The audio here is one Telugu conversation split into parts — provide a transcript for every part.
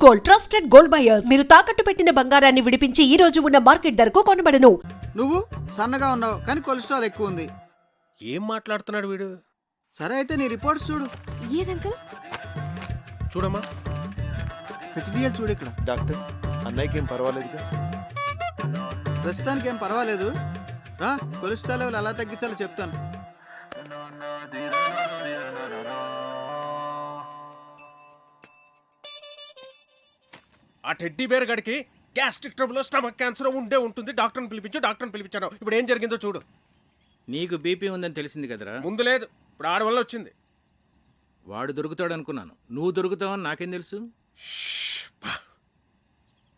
Gold, trusted gold buyers. మీరు తాకట్టు పెట్టిన బంగారాన్ని విడిపించి ఈ రోజు ఉన్న మార్కెట్ ధరకు కొనబడను. నువ్వు సన్నగా ఉన్నావు కానీ కొలెస్ట్రాల్ ఎక్కువ ఉంది. ఏం మాట్లాడుతున్నాడు వీడు? సరే అయితే నీ రిపోర్ట్స్ చూడు. ఏదంకల్? చూడమ్మా. హెచ్డిఎల్ చూడు. ఇక్కడ డాక్టర్, అన్నయ్యకి ఏం పర్వాలేదుగా? ప్రస్తుతానికి ఏం పర్వాలేదు. రా, కొలెస్ట్రాల్ లెవెల్ ఎలా తగ్గించాలో చెప్తాను. ఆ టెడ్డీ బేర్ గడికి గ్యాస్ట్రిక్ ట్రబుల్, స్టమక్ క్యాన్సర్ ఉంటుంది. డాక్టర్ని పిలిపించాను. ఇప్పుడు ఏం జరిగిందో చూడు. నీకు బీపీ ఉందని తెలిసింది కదరా. ముందు లేదు, ఇప్పుడు ఆడ వల్ల వచ్చింది. వాడు దొరుకుతాడు అనుకున్నాను, నువ్వు దొరుకుతావని నాకేం తెలుసు?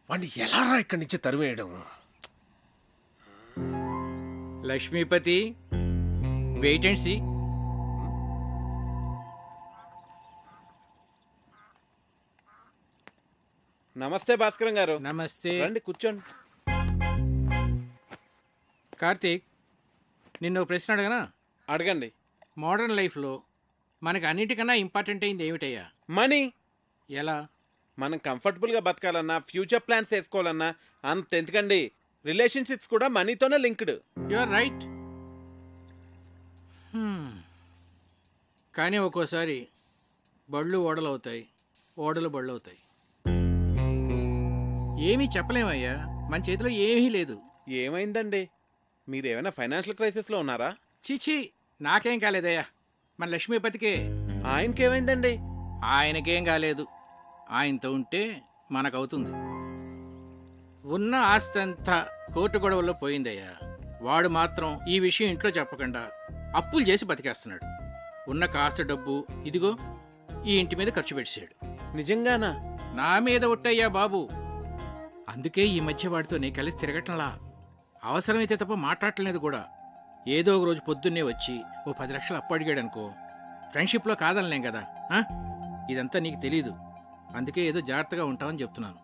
వాడిని ఎలా రా ఇక్కడి నుంచి తరివేయడం? Lakshmipathi, wait and see. నమస్తే భాస్కరం గారు. నమస్తే. రండి కూర్చోండి. కార్తీక్, నిన్ను ప్రశ్న అడగనా? అడగండి. మోడర్న్ లైఫ్లో మనకు అన్నిటికన్నా ఇంపార్టెంట్ అయింది ఏమిటయ్యా? మనీ. ఎలా? మనం కంఫర్టబుల్గా బతకాలన్నా, ఫ్యూచర్ ప్లాన్స్ వేసుకోవాలన్నా అంత ఎందుకండి, రిలేషన్షిప్స్ కూడా మనీతోనే లింక్డ్. You are right. కానీ ఒక్కోసారి బళ్ళు ఓడలు అవుతాయి, ఓడలు బళ్ళు అవుతాయి. ఏమీ చెప్పలేమయ్యా, మన చేతిలో ఏమీ లేదు. ఏమైందండి? మీరేమైనా ఫైనాన్షియల్ క్రైసిస్లో ఉన్నారా? చీచీ, నాకేం కాలేదయ్యా, మన లక్ష్మీపతికే. ఆయనకేమైందండి? ఆయనకేం కాలేదు. ఆయనతో ఉంటే మనకవుతుంది. ఉన్న ఆస్తి అంతా కోర్టు గొడవల్లో పోయిందయ్యా. వాడు మాత్రం ఈ విషయం ఇంట్లో చెప్పకుండా అప్పులు చేసి బతికేస్తున్నాడు. ఉన్న కాస్త డబ్బు ఇదిగో ఈ ఇంటి మీద ఖర్చు పెట్టాడు. నిజంగానా? నా మీద ఒట్టయ్యా బాబు. అందుకే ఈ మధ్య వాడితో నేను కలిసి తిరగటంలా. అవసరమైతే తప్ప మాట్లాడలేదు కూడా. ఏదో ఒక రోజు పొద్దున్నే వచ్చి ఓ 10 లక్షలు అప్పు అడిగాడు అనుకో, ఫ్రెండ్షిప్లో కాదనలేం కదా. ఇదంతా నీకు తెలీదు, అందుకే ఏదో జాగ్రత్తగా ఉంటామని చెప్తున్నాను.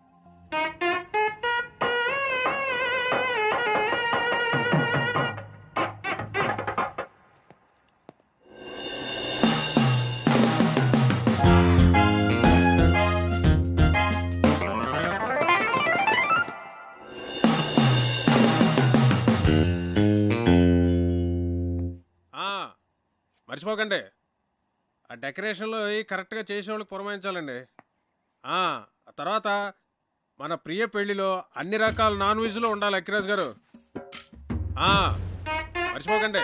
మర్చిపోకండి, ఆ డెకరేషన్లో కరెక్ట్గా చేసిన వాళ్ళకి పురమాయించాలండి. ఆ తర్వాత మన ప్రియ పెళ్లిలో అన్ని రకాల నాన్ వెజ్లో ఉండాలి అక్కిరాజ్ గారు. మర్చిపోకండి.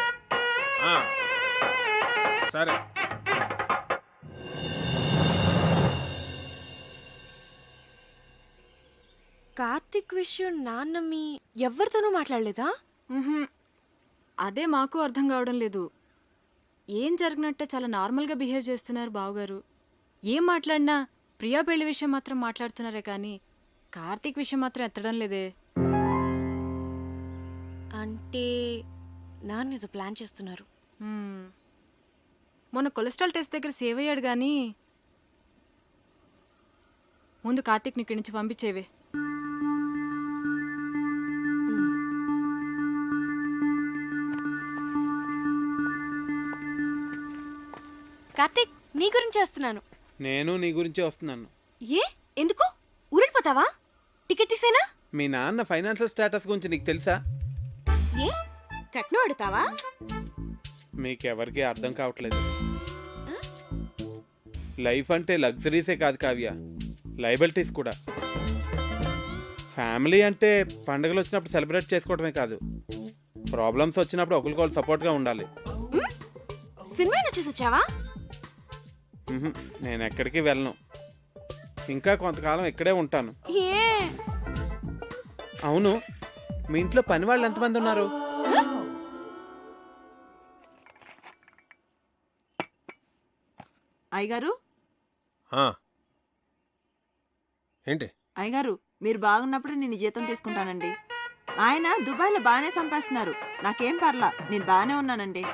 సరే. కార్తిక్ విషయం నాన్న మీ ఎవరితోనూ మాట్లాడలేదా? అదే మాకు అర్థం కావడం లేదు. ఏం జరిగినట్టే చాలా నార్మల్గా బిహేవ్ చేస్తున్నారు బావగారు. ఏం మాట్లాడినా ప్రియా పెళ్లి విషయం మాత్రం మాట్లాడుతున్నారే కానీ కార్తీక్ విషయం మాత్రం ఎత్తడం లేదే. అంటే నాన్న ఏదో ప్లాన్ చేస్తున్నారు. మొన్న కొలెస్ట్రాల్ టెస్ట్ దగ్గర సేవ్ అయ్యాడు కానీ ముందు కార్తీక్ని ఇక్కడి నుంచి పంపించేవే. కార్తిక్, నీ గురించి వస్తున్నాను. నేను నీ గురించే వస్తున్నాను. ఏ ఎందుకు ఊరెళ్ళిపోతావా? టికెట్ తీసేనా? మీ నాన్న ఫైనాన్షియల్ స్టేటస్ గురించి నీకు తెలుసా? ఏ కట్నం అడుగుతావా? మీకెవరికి అర్థం కావట్లేదు. లైఫ్ అంటే లగ్జరీసే కాదు కావ్య, లయబిలిటీస్ కూడా. ఫ్యామిలీ అంటే పండుగలు వచ్చినప్పుడు సెలబ్రేట్ చేసుకోవడమే కాదు, ప్రాబ్లమ్స్ వచ్చినప్పుడు ఒకరికొకరు సపోర్ట్గా ఉండాలి. సినిమా చూసి వచ్చావా? నేను ఎక్కడికి వెళ్ళను, ఇంకా కొంతకాలం ఇక్కడే ఉంటాను. ఏ అవును, మీ ఇంట్లో పని వాళ్ళు ఎంతమంది ఉన్నారు? అయ్యగారు, ఏంటి? అయ్యగారు మీరు బాగున్నప్పుడు నేను జీతం తీసుకుంటానండి. ఆయన దుబాయ్లో బాగానే సంపాదిస్తున్నారు, నాకేం పర్లా, నేను బాగానే ఉన్నానండి.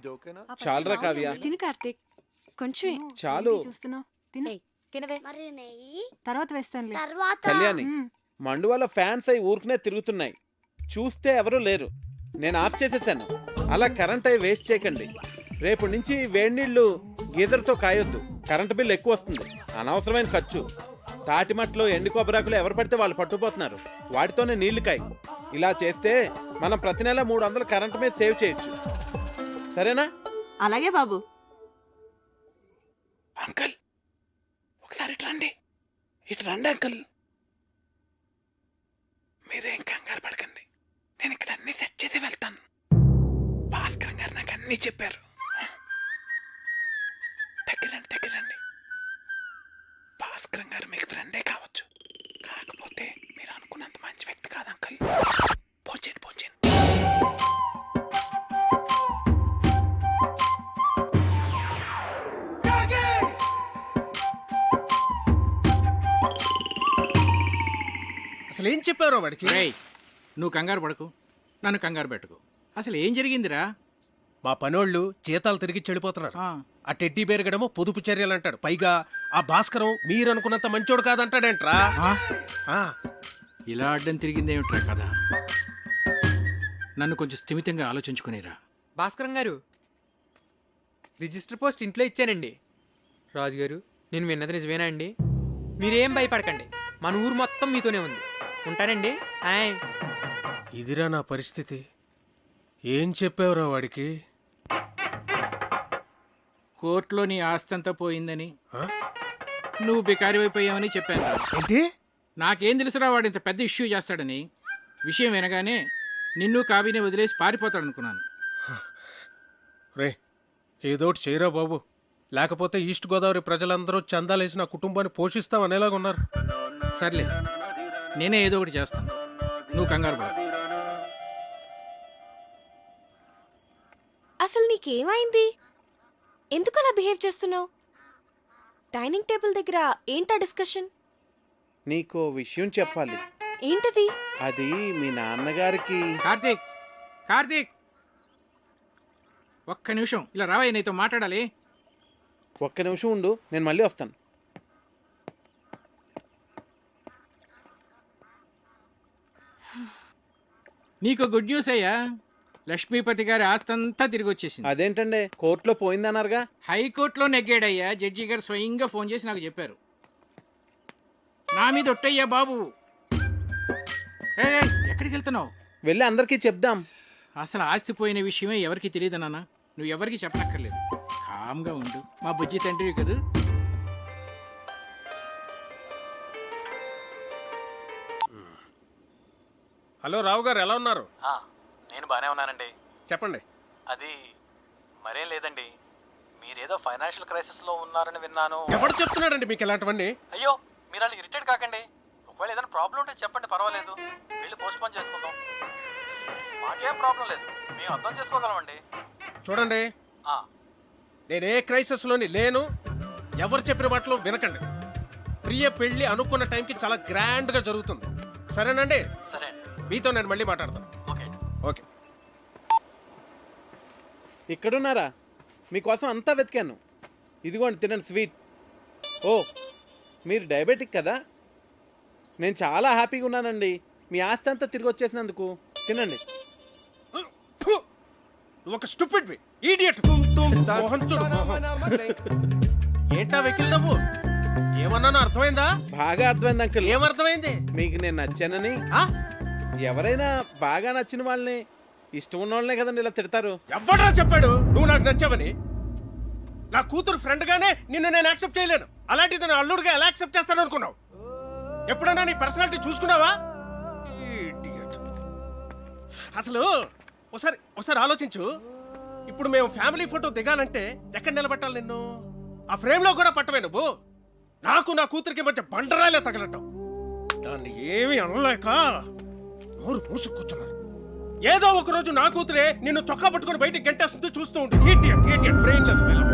ఇది ఓకేనా? చాలురా కావ్య. తిను కార్తీక్ కొంచెమే. చాలు. చూస్తున్నావు తిను. తినవే. మరి నెయ్యి తర్వాత వేస్తానులే. తర్వాత కళ్యాణి, మండువాల ఫ్యాన్స్ అయి ఊరుకునే తిరుగుతున్నాయి. చూస్తే ఎవరూ లేరు. నేను ఆఫ్ చేసేసాను. అలా కరెంట్ అయి వేస్ట్ చేయకండి. రేపు నుంచి వేడి నీళ్లు గీజర్తో కాయొద్దు. కరెంటు బిల్లు ఎక్కువ వస్తుంది. అనవసరమైన ఖర్చు. తాటిమట్లో ఎండు కొబ్బరాకులు ఎవరు పడితే వాళ్ళు పట్టుకుపోతున్నారు. వాటితోనే నీళ్లు కాయి. ఇలా చేస్తే మనం ప్రతి నెల 300 కరెంటు మీద సేవ్ చేయొచ్చు. సరేనా? అలాగే బాబు. అంకల్, ఒకసారి ఇటు రండి అంకల్. మీరేం కంగారు పడకండి. నేను ఇక్కడ అన్ని సెట్ చేసి వెళ్తాను. భాస్కర్ గారు నాకు అన్ని చెప్పారు. దగ్గరండి. భాస్కర్ గారు మీకు ఫ్రెండే కావచ్చు, కాకపోతే మీరు అనుకున్నంత మంచి వ్యక్తి కాదు అంకల్. పోచేయండి. అసలు ఏం చెప్పారో వాడికి? రేయ్, నువ్వు కంగారు పడకు, నన్ను కంగారు పెట్టుకో. అసలు ఏం జరిగిందిరా? మా పనోళ్ళు జీతాలు తిరిగి చెడిపోతున్నారు. ఆ టెడ్డీ బేరగడమో పొదుపు చర్యలు అంటాడు. పైగా ఆ భాస్కరం మీరు అనుకున్నంత మంచోడు కాదంటాడేంట్రా? ఇలా అడ్డం తిరిగిందేమిట్రా కదా? నన్ను కొంచెం స్థిమితంగా ఆలోచించుకునేరా. భాస్కరం గారు, రిజిస్టర్ పోస్ట్ ఇంట్లో ఇచ్చానండి. రాజు గారు, నేను విన్నది నిజమేనా అండి? మీరేం భయపడకండి, మన ఊరు మొత్తం మీతోనే ఉంది. ఉంటానండి. ఆయ్. ఇదిరా నా పరిస్థితి. ఏం చెప్పావురా వాడికి? కోర్టులో నీ ఆస్తంతా పోయిందని, నువ్వు బికారివైపోయావని చెప్పాను. ఏంటి? నాకేం తెలుసురా వాడు ఇంత పెద్ద ఇష్యూ చేస్తాడని. విషయం వినగానే నిన్ను కావిని వదిలేసి పారిపోతాడు అనుకున్నాను. రే, ఏదోటి చేయరా బాబు, లేకపోతే ఈస్ట్ గోదావరి ప్రజలందరూ చందాలేసి నా కుటుంబాన్ని పోషిస్తాం అనేలాగా ఉన్నారు. సర్లే, నేనే ఏదో ఒకటి చేస్తాను, నువ్వు కంగారు పడ. అసలు నీకేమైంది? ఎందుకు అలా బిహేవ్ చేస్తున్నావు? డైనింగ్ టేబుల్ దగ్గర ఏంటా డిస్కషన్? నీకో విషయం చెప్పాలి. ఏంటది? అది మీ నాన్నగారికి. కార్తీక్, ఒక్క నిమిషం ఇలా రావయ్య, నీతో మాట్లాడాలి. ఒక్క నిమిషం ఉండు, నేను మళ్ళీ వస్తాను. నీకు గుడ్ న్యూస్ అయ్యా, లక్ష్మీపతి గారి ఆస్తంతా తిరిగి వచ్చేసింది. అదేంటండి, కోర్టులో పోయిందన్నారుగా? హైకోర్టులో నెగ్గాడయ్యా. జడ్జి గారు స్వయంగా ఫోన్ చేసి నాకు చెప్పారు. నా మీద ఒట్టయ్యా బాబు. ఎక్కడికి వెళ్తున్నావు? వెళ్ళి అందరికీ చెప్దాం. అసలు ఆస్తి పోయిన విషయమే ఎవరికి తెలియదు నాన్న. నువ్వు ఎవరికి చెప్పనక్కర్లేదు, కామ్గా ఉండు. మా బుజ్జి తండ్రివి కదా. హలో రావు గారు, ఎలా ఉన్నారు? నేను బాగానే ఉన్నానండి. చెప్పండి. అది మరేం లేదండి, మీరేదో ఫైనాన్షియల్ క్రైసిస్లో ఉన్నారని విన్నాను. ఎవడు చెప్తున్నాడండి మీకు ఇలాంటివన్నీ? అయ్యో, మీరు అలా ఇరిటేట్ కాకండి. ఒకవేళ ఏదైనా ప్రాబ్లం ఉంటే చెప్పండి, పర్వాలేదు. వెళ్ళి పోస్ట్ పోన్ చేసుకుందాం. మాకేం ప్రాబ్లం లేదు, మేము అర్థం చేసుకోగలమండి. చూడండి, నేనే క్రైసిస్లోని లేను. ఎవరు చెప్పిన మాటలు వినకండి. ప్రియ పెళ్లి అనుకున్న టైంకి చాలా గ్రాండ్గా జరుగుతుంది. సరేనండి? సరే, మీతో నేను మళ్ళీ మాట్లాడతాను. ఓకే. ఇక్కడున్నారా? మీకోసం అంతా వెతికాను. ఇదిగోండి, తినండి స్వీట్. ఓ, మీరు డయాబెటిక్ కదా? నేను చాలా హ్యాపీగా ఉన్నానండి మీ ఆస్తి అంతా తిరిగి వచ్చేసినందుకు. తినండి. ఒక స్టూపిడ్ ఇడియట్. మోహన్ చూడు, మోహన్. ఏంటా వెకిల్ నవ్వు? ఏమన్నానో అర్థమైందా? బాగా అర్థమైంది అంకుల్. ఏమర్థమైంది? మీకు నేను నచ్చానని. ఎవరైనా బాగా నచ్చిన వాళ్ళని, ఇష్టం ఉన్న వాళ్ళనే కదండి ఇలా తిడతారు. ఎవడ్రా చెప్పాడు నువ్వు నాకు నచ్చావని? నా కూతురు ఫ్రెండ్ గానే నిన్ను నేను యాక్సెప్ట్ చేయలేను. అలాంటిది నా అల్లుడుగా ఎలా యాక్సెప్ట్ చేస్తాను అనుకున్నావు? ఎప్పుడైనా నీ పర్సనాలిటీ చూసుకున్నావా? అసలు ఒకసారి ఆలోచించు. ఇప్పుడు మేము ఫ్యామిలీ ఫోటో దిగాలంటే ఎక్కడ నిలబెట్టాలి నిన్ను? ఆ ఫ్రేమ్ లో కూడా పట్టవే నువ్వు. నాకు నా కూతురికి మధ్య బండరాలే తగలటం. దాన్ని ఏమీ అనలేక నోరు మూసు కూర్చున్నాను. ఏదో ఒక రోజు నా కూతురే నిన్ను చొక్కా పట్టుకుని బయటికి గంటేస్తుంది, చూస్తూ ఉంటుంది. Idiot, brainless fellow.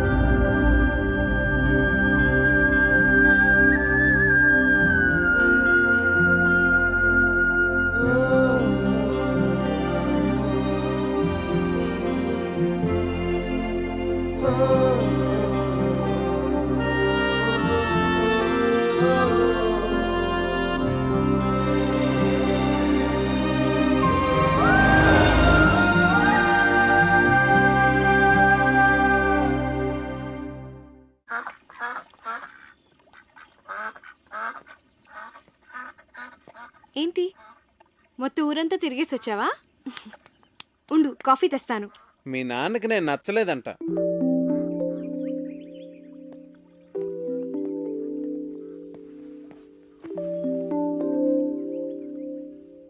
ఏంటి మొత్తం ఊరంతా తిరిగేసి వచ్చావా? ఉండు, కాఫీ తెస్తాను. మీ నాన్నకి నేను నచ్చలేదంట.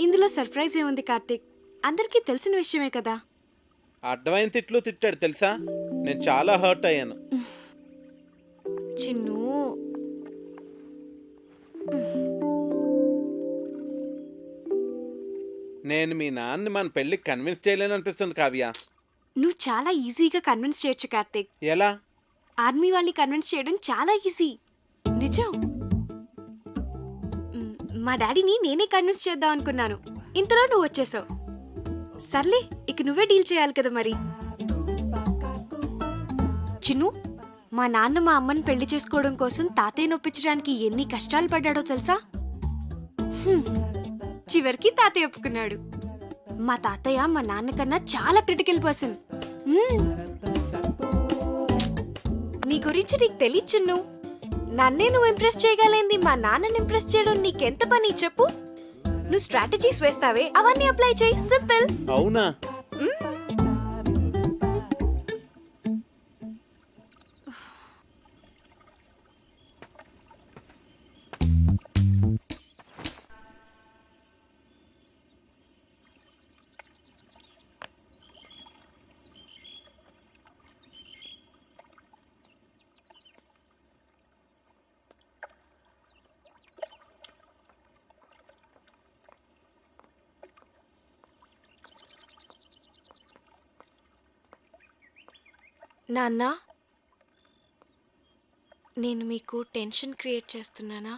ఇందులో సర్ప్రైజ్ ఏముంది కార్తీక్? అందరికీ తెలిసిన విషయమే కదా. అడ్డమైన తిట్లు తిట్టాడు తెలుసా? నేను చాలా హర్ట్ అయ్యాను. చిన్ను, నేను మీ నాన్నని మన పెళ్ళికి కన్విన్స్ చేయలేను అనిపిస్తుంది కావ్య. నువ్వు చాలా ఈజీగా కన్విన్స్ చేయొచ్చు కార్తీక్. ఎలా? ఆర్మీ వాళ్ళని కన్విన్స్ చేయడం చాలా ఈజీ. నిజం. మా డాడీని నేనే కన్విన్స్ చేద్దాం అనుకున్నాను, ఇంతలో నువ్వు వచ్చేసావు. సర్లే, ఇక నువ్వే డీల్ చేయాలి కదా మరి. చిన్ను, మా నాన్న మా అమ్మని పెళ్లి చేసుకోవడం కోసం తాతయ్య నొప్పించడానికి ఎన్ని కష్టాలు పడ్డాడో తెలుసా? చివరికి తాతయ్య ఒప్పుకున్నాడు. మా తాతయ్య మా నాన్నకన్నా చాలా క్రిటికల్ పర్సన్. నీ గురించి నీకు తెలియదు చిన్ను. నన్నే నువ్వు ఇంప్రెస్ చేయగలింది మా నాన్నని ఇంప్రెస్ చేయడం నీకెంత పని చెప్పు. నువ్వు స్ట్రాటజీస్ వేస్తావే, అవన్నీ అప్లై చేయి. సింపుల్. అవునా? నాన్న, నేను మీకు టెన్షన్ క్రియేట్ చేస్తున్నానా?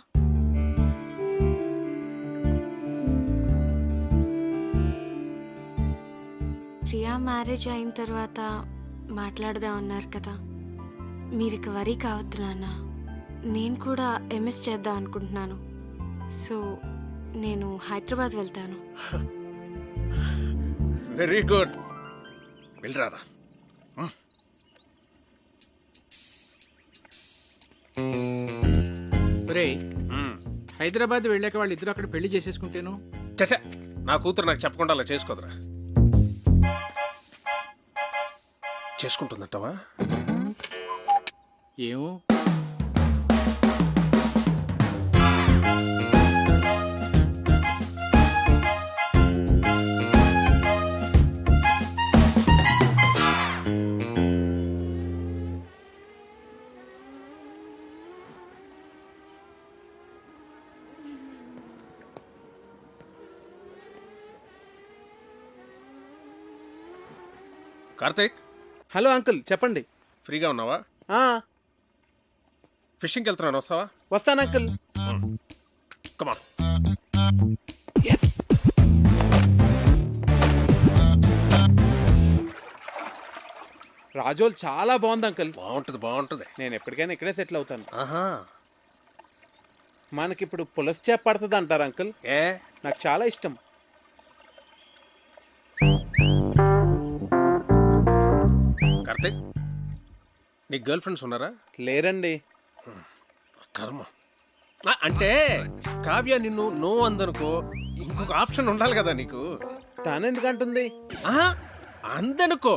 ప్రియా మ్యారేజ్ అయిన తర్వాత మాట్లాడదాం అన్నారు కదా. మీరు ఇక వరీ కావద్దు నాన్న. నేను కూడా ఎంఎస్ చేద్దాం అనుకుంటున్నాను. సో నేను హైదరాబాద్ వెళ్తాను. Very good, వెళ్ళరారా. హైదరాబాద్ వెళ్ళాక వాళ్ళిద్దరూ అక్కడ పెళ్లి చేసేసుకుంటేను. చచ్చా, నా కూతురు నాకు చెప్పకుండా అలా చేసుకోదురా. చేసుకుంటుందంటావా? ఏమో. కార్తీక్. హలో అంకుల్, చెప్పండి. ఫ్రీగా ఉన్నావా? ఫిషింగ్కి వెళ్తున్నాను, వస్తావా? వస్తాను అంకుల్. కమాన్. రాజోల్ చాలా బాగుంది అంకుల్. బాగుంటుంది, బాగుంటుంది. నేను ఎప్పటికైనా ఇక్కడే సెటిల్ అవుతాను. ఆహా. మనకిప్పుడు పులస చేప పడుతుంది అంటారు అంకుల్. నాకు చాలా ఇష్టం. కార్తీక్, నీకు గర్ల్ ఫ్రెండ్స్ ఉన్నారా? లేరండి. కర్మ. అంటే కావ్య నిన్ను నో అందనుకో, ఇంకొక ఆప్షన్ ఉండాలి కదా నీకు. తానెందుకంటుంది? అందనుకో,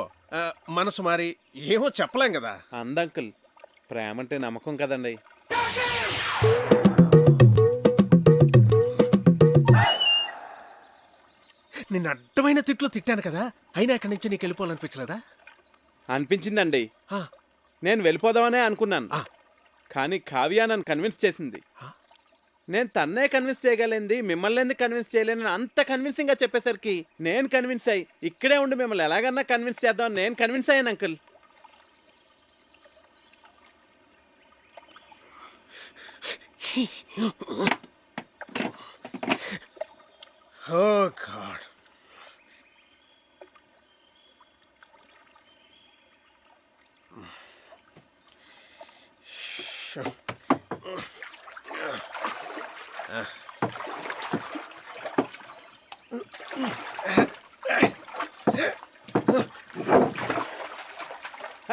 మనసు మారి ఏమో చెప్పలేం కదా. అందంకుల్, ప్రేమ అంటే నమ్మకం కదండి. నిన్ను అడ్డమైన తిట్లు తిట్టాను కదా, అయినా ఇక్కడి నుంచి నీకు వెళ్ళిపోవాలనిపించలేదా? అనిపించిందండి. నేను వెళ్ళిపోదామనే అనుకున్నాను, కానీ కావ్య నన్ను కన్విన్స్ చేసింది. నేను తన్నే కన్విన్స్ చేయగలిగింది, మిమ్మల్ని ఎందుకు కన్విన్స్ చేయలేను అంత కన్విన్సింగ్గా చెప్పేసరికి నేను కన్విన్స్ అయ్యి ఇక్కడే ఉండి మిమ్మల్ని ఎలాగన్నా కన్విన్స్ చేద్దామని నేను కన్విన్స్ అయ్యాను అంకుల్. Oh God.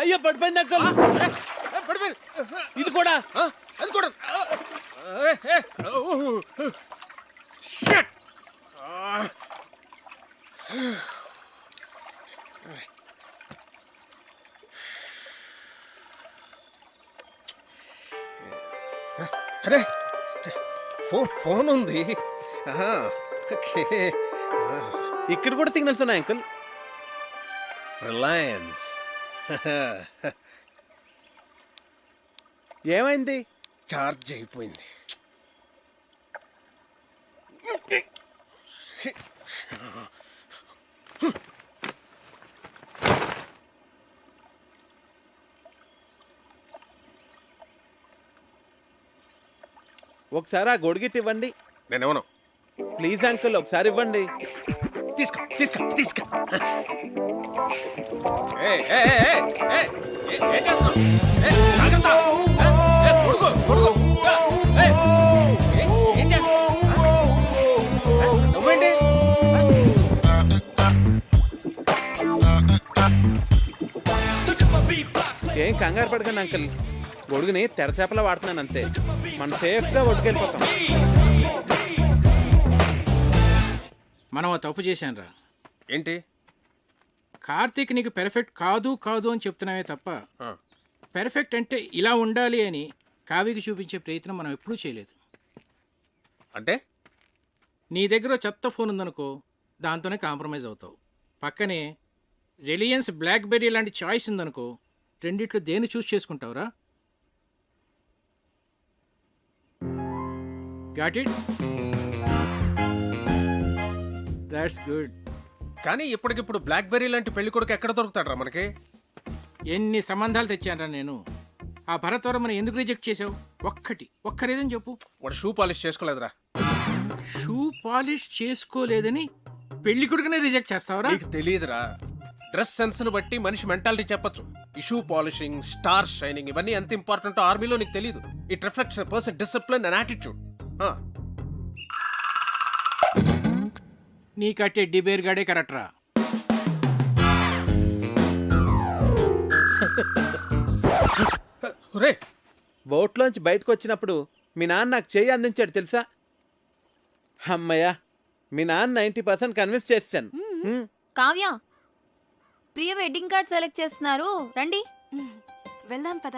అయ్యో పడిపోయింది అంకుల్. పడిపోయింది. ఇది కూడా అది కూడా Shit! అరే ఫోన్ ఉంది. ఓకే. ఇక్కడ కూడా సిగ్నల్స్ ఉన్నాయి అంకుల్. రిలయన్స్. ఏమైంది? చార్జ్ అయిపోయింది. ఒకసారి ఆ గొడుగిట్ ఇవ్వండి. నేనేమను ప్లీజ్ అంకుల్ ఒకసారి ఇవ్వండి. తీసుకో తీసుకో తీసుకో. నువ్వేంటి? ఏం కంగారు పడకండి అంకుల్, గొడుగుని తెరచేపలా వాడుతున్నాను అంతే. మనం సేఫ్గా ఒడ్డుకెళ్ళిపోతాం. మనం ఓ తప్పు చేశానురా. ఏంటి? కార్తీక్ నీకు పెర్ఫెక్ట్ కాదు కాదు అని చెప్తున్నావే తప్ప పెర్ఫెక్ట్ అంటే ఇలా ఉండాలి అని కావ్యకి చూపించే ప్రయత్నం మనం ఎప్పుడూ చేయలేదు. అంటే నీ దగ్గర చెత్త ఫోన్ ఉందనుకో, దాంతోనే కాంప్రమైజ్ అవుతావు. పక్కనే రిలయన్స్ బ్లాక్బెర్రీ లాంటి చాయిస్ ఉందనుకో, రెండిట్లో దేన్ని చూస్ చేసుకుంటావురా? Got it? That's good. కానీ ఇప్పటికిప్పుడు బ్లాక్బెర్రీ లాంటి పెళ్లి కొడుకు ఎక్కడ దొరుకుతాడరా మనకి? ఎన్ని సంబంధాలు తెచ్చానరా నేను. ఆ భరత్వరమని ఎందుకు రిజెక్ట్ చేసావు? ఒక్క రీజన్ చెప్పు. వాడు షూ పాలిష్ చేసుకోలేదురా. షూ పాలిష్ చేసుకోలేదని పెళ్లి కొడుకునే రిజెక్ట్ చేస్తావరా? నీకు తెలియదురా. డ్రెస్ సెన్స్ ను బట్టి మనిషి మెంటాలిటీ చెప్పొచ్చు. ఈ షూ పాలిషింగ్, స్టార్ షైనింగ్ ఇవన్నీ ఎంత ఇంపార్టెంట్ ఆర్మీలో నీకు తెలియదు. It reflects person discipline and attitude. నీ కట్టే డిబేర్ గాడే కరెక్ట్ రా. రే, బోట్లోంచి బయటకు వచ్చినప్పుడు మీ నాన్న నాకు చేయి అందించాడు తెలుసా? అమ్మయ్యా, మీ నాన్న 90% కన్విన్స్ చేశాను. కావ్య, ప్రియ వెడ్డింగ్ కార్డ్ సెలెక్ట్ చేస్తున్నారు, రండి వెళ్దాం పద.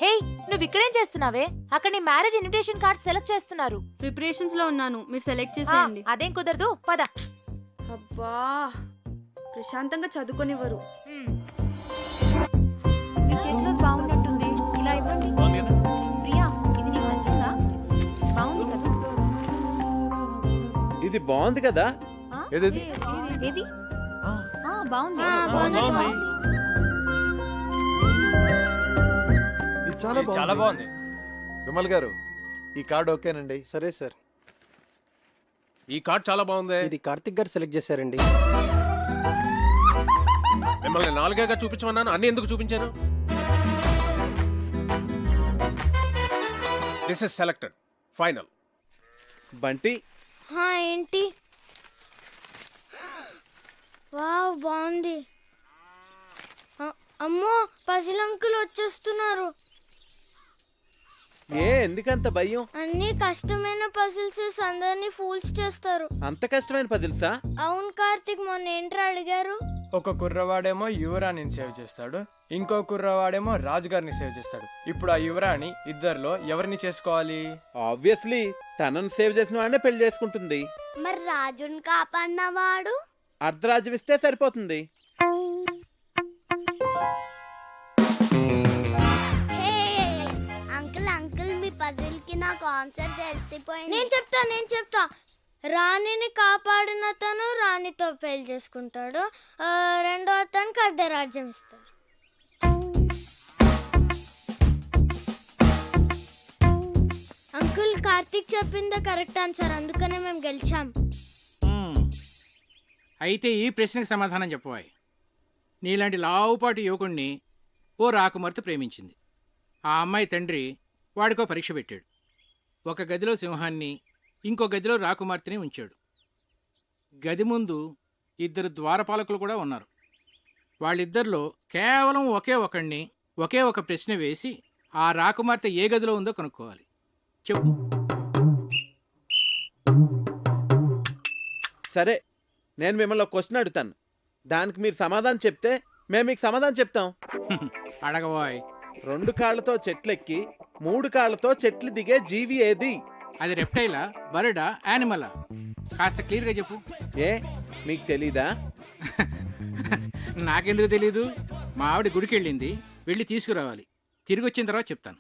హే, నువ్వు ఇక్కడేం చేస్తున్నావే? అక్కడ నీ మ్యారేజ్ ఇన్విటేషన్ కార్డ్ సెలెక్ట్ చేస్తున్నారు. ప్రిపరేషన్స్ లో ఉన్నాను, మీరు సెలెక్ట్ చేసేయండి. అదేం కుదరదు, పద. అబ్బా, ప్రశాంతంగా చదువుకొనివ్వరు. మీ చేతిలో బాగున్నట్టుంది, ఇలా ఇవ్వండి. ప్రియా, ఇది నీకు నచ్చిందా? బాగుంది కదా? ఇది బాగుంది కదా? ఏదేది? ఏది? బాగుంది. ఇది చాలా బాగుంది. విమల్ గారు, ఈ కార్డు ఓకేనండి? సరే సార్. ఈ కార్డ్ చాలా బాగుంది. ఇది కార్తిక్ గారు సెలెక్ట్ చేశారండి. మిమ్మల్ని 4గా చూపించమన్నాను, అన్ని ఎందుకు చూపించాను? This is selected, final. Bunty, ఏంటి? వావ్, బాగుంది. అమ్మో, పజిల్ అంకుల్ వచ్చేస్తున్నారు. ఎందుకంత భయం? అన్ని కష్టమైన పజిల్స్ అందరినీ ఫూల్స్ చేస్తారు. అంత కష్టమైన పజిల్సా? అవును కార్తిక్, మొన్న ఏంట్రా అడిగారు? ఒక కుర్రవాడేమో యువరాణిని సేవ్ చేస్తాడు, ఇంకో కుర్రవాడేమో రాజుగారిని సేవ్ చేస్తాడు. ఇప్పుడు ఆ యువరాణి ఇద్దరిలో ఎవరిని చేసుకోవాలి? ఆబ్వియస్లీ తనను సేవ్ చేసిన వాడినే పెళ్లి చేసుకుంటుంది. మరి రాజుని కాపాడినవాడు? అర్ధరాజ్యం ఇస్తే సరిపోతుంది. అంకుల్, మీ పజిల్ కి నాకు ఆన్సర్ తెలిసిపోయింది. నేను చెప్తా. రాణిని కాపాడిన అతను రాణితో పెళ్లి చేసుకుంటాడు, రెండో అతనికి అర్ధరాజ్యం ఇస్తాడు. అంకుల్, కార్తీక్ చెప్పిందే కరెక్ట్ ఆన్సర్, అందుకనే మేము గెలిచాం. అయితే ఈ ప్రశ్నకు సమాధానం చెప్పవాయి. నీలాంటి లావుపాటి యువకుణ్ణి ఓ రాకుమార్తె ప్రేమించింది. ఆ అమ్మాయి తండ్రి వాడికో పరీక్ష పెట్టాడు. ఒక గదిలో సింహాన్ని, ఇంకో గదిలో రాకుమార్తెని ఉంచాడు. గది ముందు 2 ద్వారపాలకులు కూడా ఉన్నారు. వాళ్ళిద్దరిలో కేవలం ఒకే ఒకడిని ఒకే ఒక ప్రశ్న వేసి ఆ రాకుమార్తె ఏ గదిలో ఉందో కనుక్కోవాలి. చెప్పు. సరే, నేను మిమ్మల్ని ఒక క్వశ్చన్ అడుగుతాను. దానికి మీరు సమాధానం చెప్తే మేము మీకు సమాధానం చెప్తాం. అడగబోయ్. 2 కాళ్ళతో చెట్లెక్కి 3 కాళ్ళతో చెట్లు దిగే జీవి ఏది? అది రెప్టైలా, బర్డా, యానిమలా? కాస్త క్లియర్గా చెప్పు. ఏ మీకు తెలీదా? నాకెందుకు తెలీదు? మా ఆవిడ గుడికి వెళ్ళింది, వెళ్ళి తీసుకురావాలి. తిరిగి వచ్చిన తర్వాత చెప్తాను.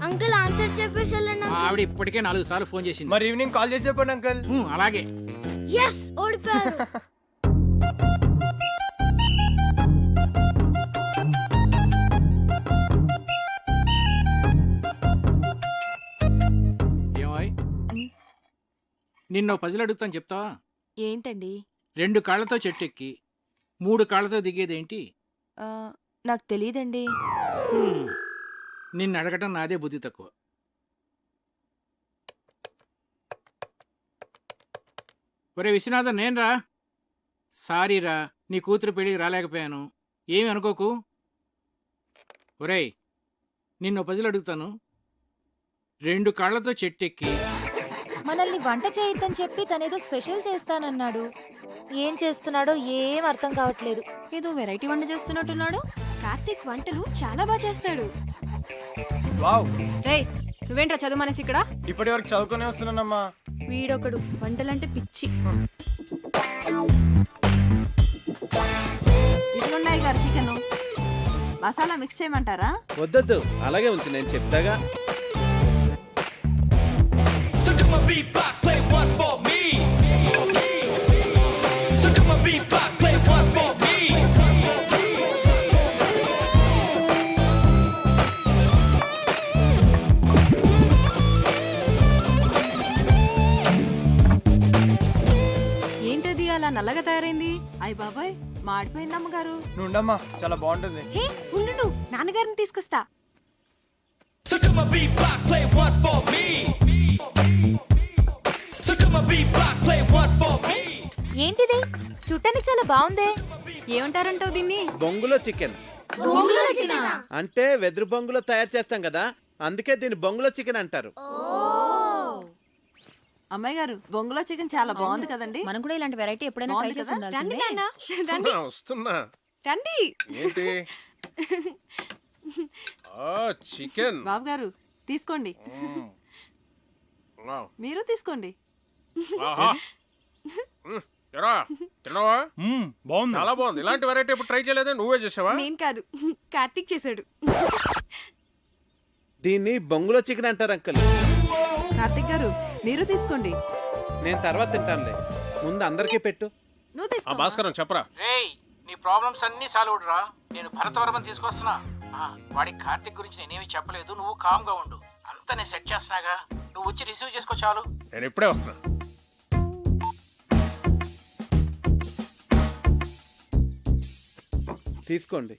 అంకుల్ ఆన్సర్ చెప్పేసి మా ఆవిడ ఇప్పటికే 4 సార్లు ఫోన్ చేసింది. మరి ఈవినింగ్ కాల్ చేసి చెప్పండి అంకుల్. అలాగే. ఎస్ ఓడిపోయారు. ఏమాయ్, నిన్న పజిల్ అడుగుతాను, చెప్తావా? ఏంటండి? 2 కాళ్ళతో చెట్టు ఎక్కి 3 కాళ్ళతో దిగేదేంటి? నాకు తెలియదండి. నిన్ను అడగటం నాదే బుద్ధి తక్కువ. ఒరే విశ్వనాథన్, నేనురా. సారీరా, నీ కూతురు పెళ్ళికి రాలేకపోయాను, ఏమి అనుకోకు. ఒరేయ్, నిన్ను పజిల్ అడుగుతాను. 2 కాళ్ళతో చెట్టు ఎక్కి మనల్ని వంట చేయొద్దని చెప్పి తనేదో స్పెషల్ చేస్తానన్నాడు. ఏం చేస్తున్నాడో ఏం అర్థం కావట్లేదు. ఏదో వెరైటీ వంట చేస్తున్నట్టున్నాడు. కార్తీక్ వంటలు చాలా బాగా చేస్తాడు. వావ్, రేయ్, నువ్వేంట్రా చదువు మనసి ఇక్కడ? ఇప్పటి వరకు చదువుకునే వస్తున్నానమ్మా. వీడొకడు వంటలంటే పిచ్చి. ఇదిగున్నాయి గారు చికెన్. మసాలా మిక్స్ చేయమంటారా? వద్దొద్దు, అలాగే ఉంచు, నేను చెప్తాగా. ఏంటది అలా నల్లగా తయారైంది? అయ్య బాబాయ్, మాడిపోయింది అమ్మగారు. నువ్వు ఉండమ్మా, చాలా బాగుంటుంది. హే ఉండు, నాన్నగారిని తీసుకొస్తా. ఏంటిది? చుట్టానికి చాలా బాగుందే. ఏమంటారంటావు దీన్ని? బొంగులో చికెన్. అంటే వెదురు బొంగులో తయారు చేస్తాం కదా, అందుకే దీన్ని బొంగులో చికెన్ అంటారు. అమ్మాయి గారు, బొంగులో చికెన్ చాలా బాగుంది కదండి. మనం కూడా ఇలాంటి వెరైటీ ఎప్పుడైనా ట్రై చేసి ఉండాల్సిందే. వస్తున్నా. రండి. ఏంటి? చికెన్. బాబు గారు తీసుకోండి. మీరు తీసుకోండి. తిన్నావా? బాగుంది, చాలా బాగుంది. ఇలాంటి వెరైటీ ఎప్పుడు ట్రై చేయలేదా? నువ్వే చేసావా? నేను కాదు, కార్తీక్ చేశాడు. దీన్ని బొంగులో చికెన్ అంటారు అంకుల్. కార్తీక్ గారు మీరు తీసుకోండి. నేను తర్వాత తింటానులే, ముందు అందరికీ పెట్టు. నువ్వు తీసుకో. భాస్కరం చెప్పరా. రేయ్, నీ ప్రాబ్లమ్స్ అన్నీ సాల్వ్ రా. నేను భరతవర్మని తీసుకొస్తున్నా. వాడికి కార్తిక్ గురించి నేనేమి చెప్పలేదు, నువ్వు కామ్గా ఉండు. అంతా నేను సెట్ చేస్తున్నాగా, నువ్వు వచ్చి రిసీవ్ చేసుకో చాలు. నేను ఇప్పుడే వస్తున్నా. తీసుకోండి.